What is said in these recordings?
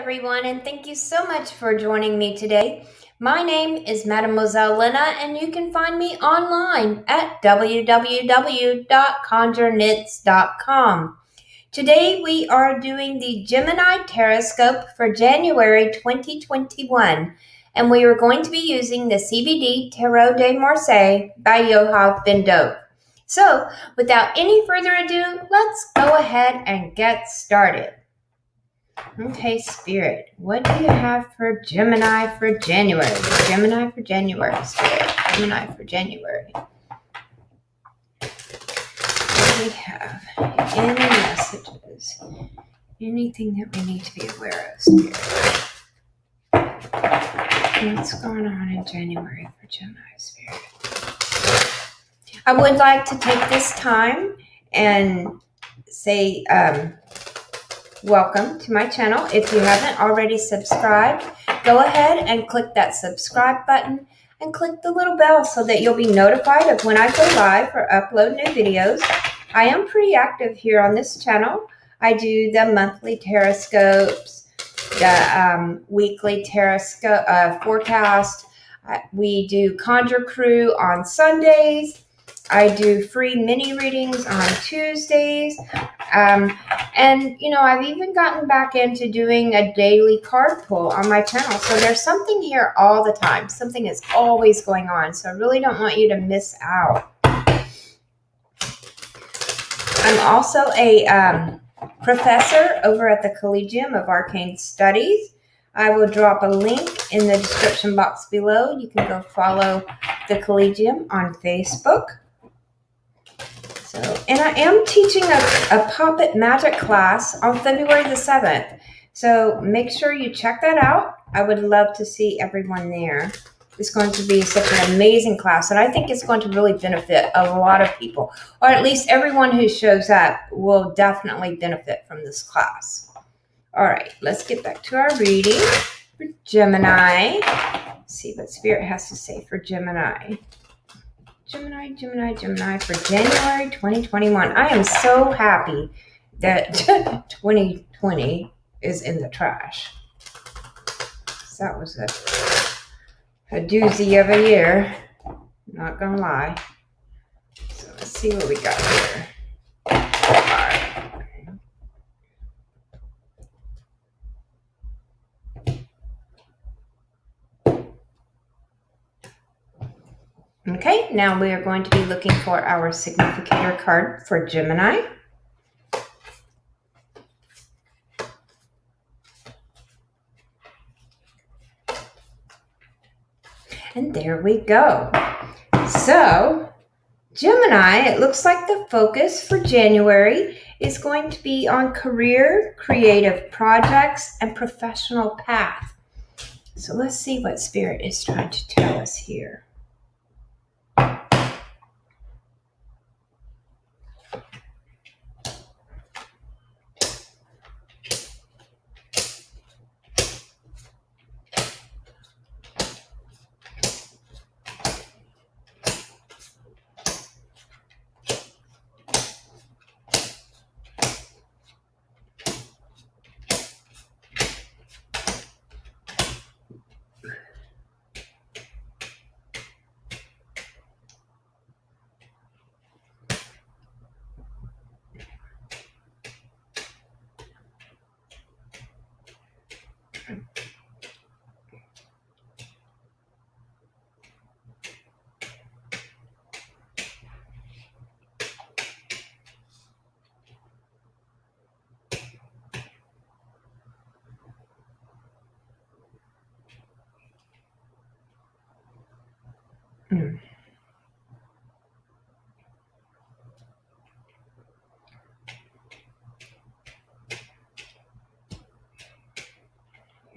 everyone, and thank you so much for joining me today. My name is Mademoiselle Lena, and you can find me online at www.conjureknits.com. Today we are doing the Gemini TarotScope for January 2021, and we are going to be using the CBD Tarot de Marseille by Johann Bindov. So, without any further ado, let's go ahead and get started. Okay, Spirit, what do you have for Gemini for January? Gemini for January, Spirit. Gemini for January. What do we have? Any messages? Anything that we need to be aware of, Spirit? What's going on in January for Gemini, Spirit? I would like to take this time and say, welcome to my channel. If you haven't already subscribed, go ahead and click that subscribe button and click the little bell so that you'll be notified of when I go live or upload new videos. I am pretty active here on this channel. I do the monthly TarotScopes, the weekly TarotScope forecast. We do Conjure Crew on Sundays. I do free mini readings on Tuesdays. And, you know, I've even gotten back into doing a daily card pull on my channel. So there's something here all the time. Something is always going on. So I really don't want you to miss out. I'm also a professor over at the Collegium of Arcane Studies. I will drop a link in the description box below. You can go follow the Collegium on Facebook. And I am teaching a puppet magic class on February the 7th. So make sure you check that out. I would love to see everyone there. It's going to be such an amazing class. And I think it's going to really benefit a lot of people. Or at least everyone who shows up will definitely benefit from this class. All right, let's get back to our reading for Gemini. Let's see what Spirit has to say for Gemini. Gemini for January 2021. I am so happy that 2020 is in the trash. So that was a doozy of a year. Not gonna lie. So let's see what we got here. All right. Okay, now we are going to be looking for our significator card for Gemini. And there we go. So, Gemini, it looks like the focus for January is going to be on career, creative projects, and professional path. So let's see what Spirit is trying to tell us here.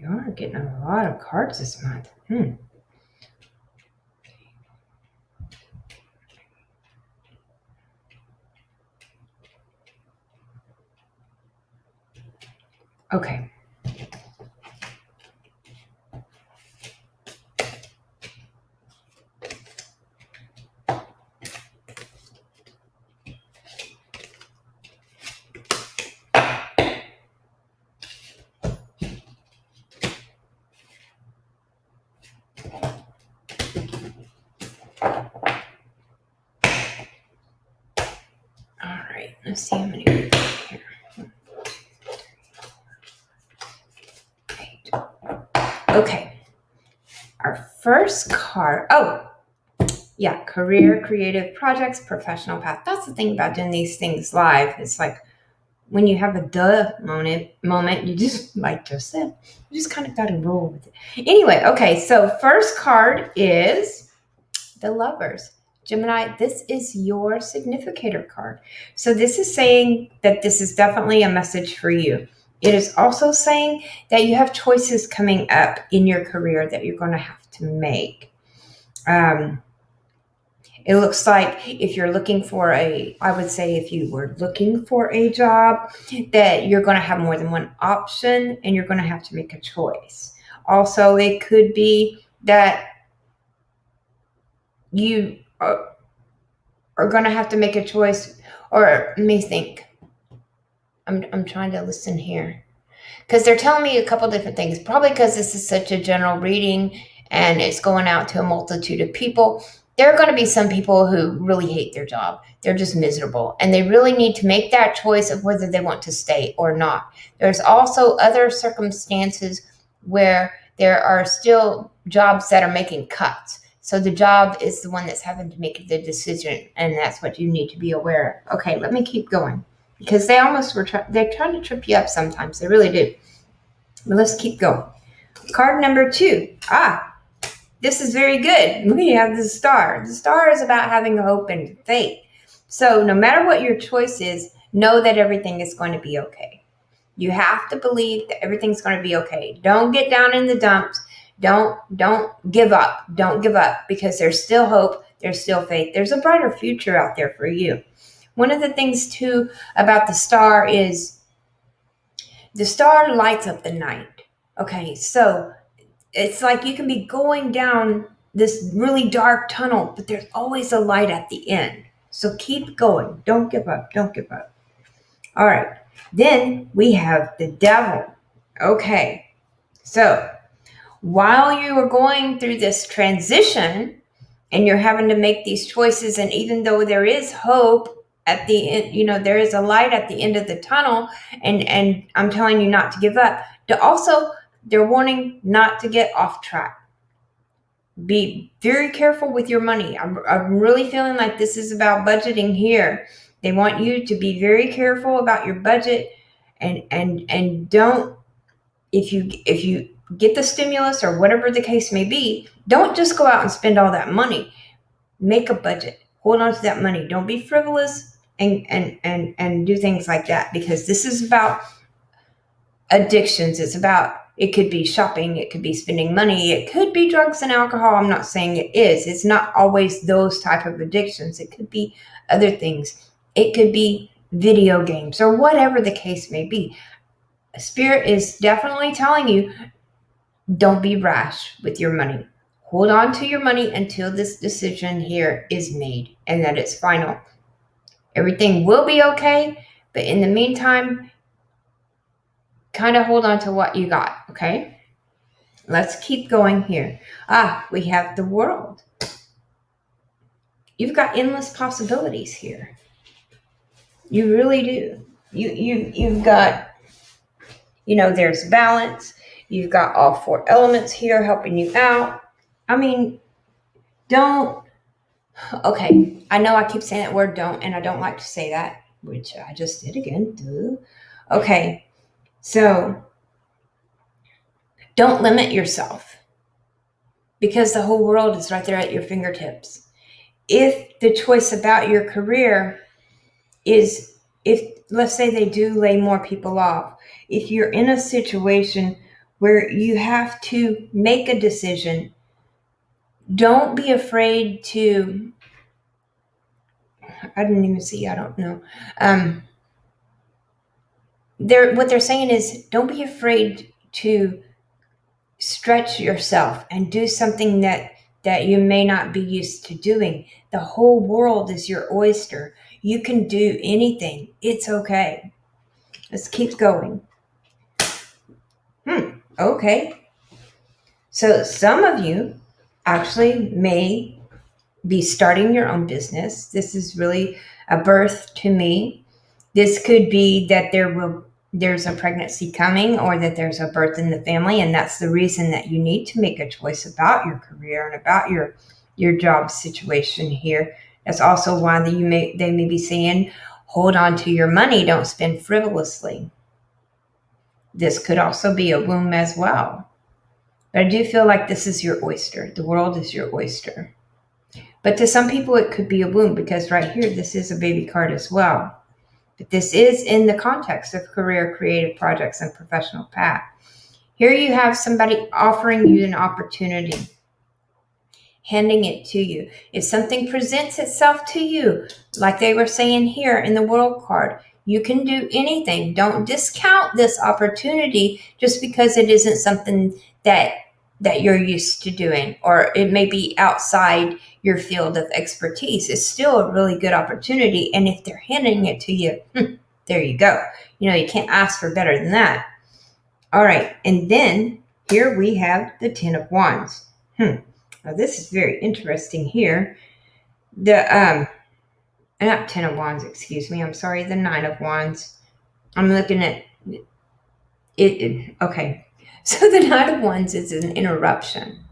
You are getting a lot of cards this month. Okay. Let's see how many we got here. 8. Okay. Our first card. Oh, yeah. Career, creative projects, professional path. That's the thing about doing these things live. It's like when you have a duh moment, you just, like just said, you just kind of got to roll with it. Anyway, okay. So first card is the Lovers. Gemini, this is your significator card. So this is saying that this is definitely a message for you. It is also saying that you have choices coming up in your career that you're going to have to make. It looks like if you're looking for I would say if you were looking for a job, that you're going to have more than one option and you're going to have to make a choice. Also, it could be that you are going to have to make a choice, or let me think. I'm trying to listen here because they're telling me a couple different things, probably because this is such a general reading and it's going out to a multitude of people. There are going to be some people who really hate their job. They're just miserable and they really need to make that choice of whether they want to stay or not. There's also other circumstances where there are still jobs that are making cuts. So the job is the one that's having to make the decision, and that's what you need to be aware of. Okay, let me keep going because they almost they're trying to trip you up sometimes. They really do. But let's keep going. Card number 2. This is very good. We have the Star. The Star is about having hope and faith. So no matter what your choice is, know that everything is going to be okay. You have to believe that everything's going to be okay. Don't get down in the dumps. Don't give up. Don't give up because there's still hope. There's still faith. There's a brighter future out there for you. One of the things too about the Star is the Star lights up the night. Okay, so it's like you can be going down this really dark tunnel, but there's always a light at the end. So keep going. Don't give up. Don't give up. All right. Then we have the Devil. Okay. So while you are going through this transition and you're having to make these choices, and even though there is hope at the end, there is a light at the end of the tunnel, and I'm telling you not to give up. They're warning not to get off track. Be very careful with your money. I'm really feeling like this is about budgeting here. They want you to be very careful about your budget and don't, if you get the stimulus or whatever the case may be, don't just go out and spend all that money. Make a budget. Hold on to that money. Don't be frivolous and do things like that, because this is about addictions. It could be shopping, it could be spending money, it could be drugs and alcohol. I'm not saying it is. It's not always those type of addictions. It could be other things. It could be video games or whatever the case may be. Spirit is definitely telling you, don't be rash with your money. Hold on to your money until this decision here is made and that it's final. Everything will be okay, but in the meantime, kind of hold on to what you got, okay? Let's keep going here. We have the World. You've got endless possibilities here. You really do. You've got, there's balance. You've got all 4 elements here helping you out. I mean, okay, I know I keep saying that word don't, and I don't like to say that, which I just did again. Duh. Okay, so don't limit yourself because the whole world is right there at your fingertips. If the choice about your career is, if let's say they do lay more people off, if you're in a situation where you have to make a decision, don't be afraid to, I didn't even see, I don't know. What they're saying is don't be afraid to stretch yourself and do something that you may not be used to doing. The whole world is your oyster. You can do anything. It's okay. Let's keep going. Okay. So some of you actually may be starting your own business. This is really a birth to me. This could be that there's a pregnancy coming, or that there's a birth in the family, and that's the reason that you need to make a choice about your career and about your job situation here. That's also why they may be saying, hold on to your money, don't spend frivolously. This could also be a womb as well. But I do feel like this is your oyster. The world is your oyster. But to some people, it could be a womb, because right here, this is a baby card as well. But this is in the context of career, creative projects, and professional path. Here you have somebody offering you an opportunity, handing it to you. If something presents itself to you, like they were saying here in the world card, you can do anything. Don't discount this opportunity just because it isn't something that you're used to doing, or it may be outside your field of expertise. It's still a really good opportunity. And if they're handing it to you, there you go. You can't ask for better than that. All right. And then here we have the 10 of Wands. Now this is very interesting here. The, not 10 of Wands, excuse me. I'm sorry. The 9 of Wands. I'm looking at it. Okay. So the 9 of Wands is an interruption.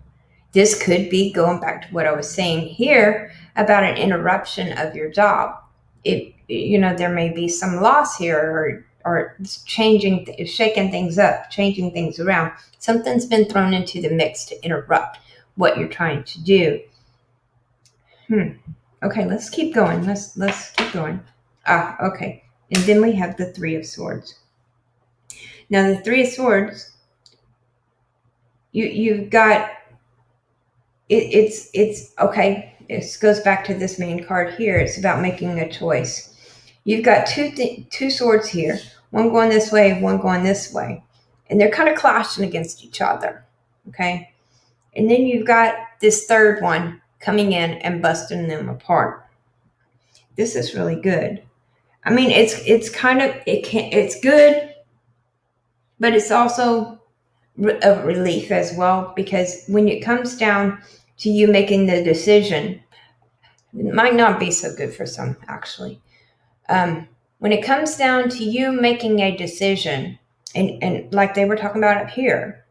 This could be going back to what I was saying here about an interruption of your job. There may be some loss here, or shaking things up, changing things around. Something's been thrown into the mix to interrupt what you're trying to do. Okay, let's keep going. Let's keep going. Okay. And then we have the 3 of Swords. Now the 3 of Swords, you've got it's okay. This goes back to this main card here. It's about making a choice. You've got two swords here, one going this way, one going this way, and they're kind of clashing against each other. Okay, and then you've got this third one coming in and busting them apart. This is really good. I mean, it's good, but it's also a relief as well, because when it comes down to you making the decision, it might not be so good for some, actually. When it comes down to you making a decision, and like they were talking about up here,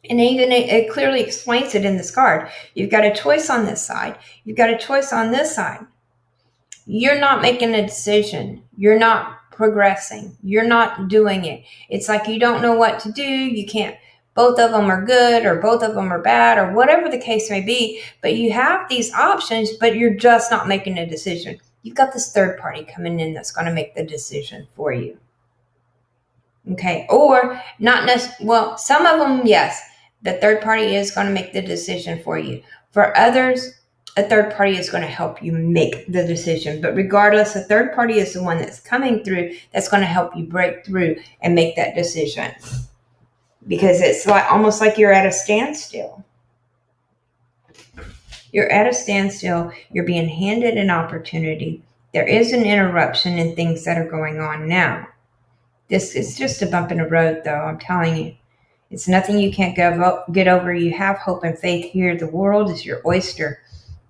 and even it clearly explains it in this card. You've got a choice on this side. You've got a choice on this side. You're not making a decision. You're not progressing. You're not doing it. It's like you don't know what to do. You can't. Both of them are good, or both of them are bad, or whatever the case may be. But you have these options, but you're just not making a decision. You've got this third party coming in that's going to make the decision for you. Okay. Or not necessarily. Well, some of them, yes. The third party is going to make the decision for you. For others, a third party is going to help you make the decision. But regardless, a third party is the one that's coming through that's going to help you break through and make that decision. Because it's almost like you're at a standstill. You're at a standstill. You're being handed an opportunity. There is an interruption in things that are going on now. This is just a bump in the road, though, I'm telling you. It's nothing you can't get over. You have hope and faith here. The world is your oyster.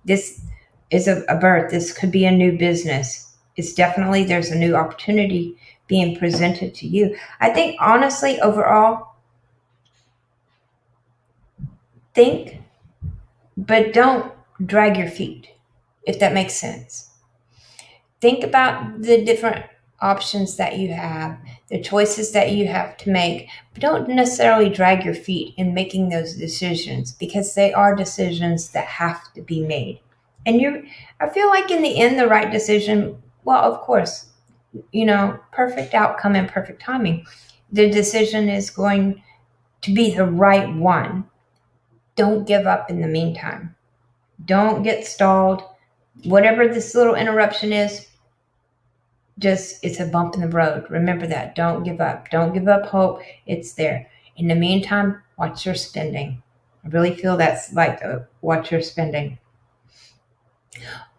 This is a birth. This could be a new business. It's definitely, there's a new opportunity being presented to you. I think, honestly, overall, think, but don't drag your feet, if that makes sense. Think about the different options that you have, the choices that you have to make, but don't necessarily drag your feet in making those decisions, because they are decisions that have to be made. And I feel like in the end, the right decision, well, of course, perfect outcome and perfect timing. The decision is going to be the right one. Don't give up in the meantime. Don't get stalled. Whatever this little interruption is, it's a bump in the road. Remember that. Don't give up. Don't give up hope. It's there. In the meantime, watch your spending. I really feel that's like watch your spending.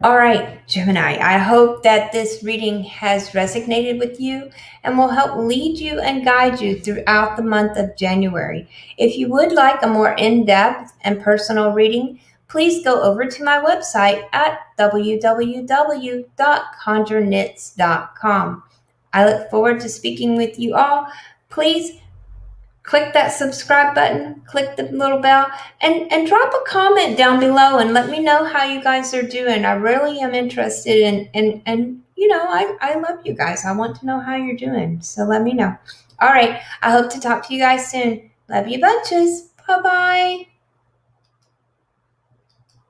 All right, Gemini, I hope that this reading has resonated with you and will help lead you and guide you throughout the month of January. If you would like a more in-depth and personal reading, please go over to my website at www.conjureknits.com. I look forward to speaking with you all. Please click that subscribe button, click the little bell, and drop a comment down below and let me know how you guys are doing. I really am interested in you know, I love you guys. I want to know how you're doing. So let me know. All right. I hope to talk to you guys soon. Love you bunches. Bye-bye.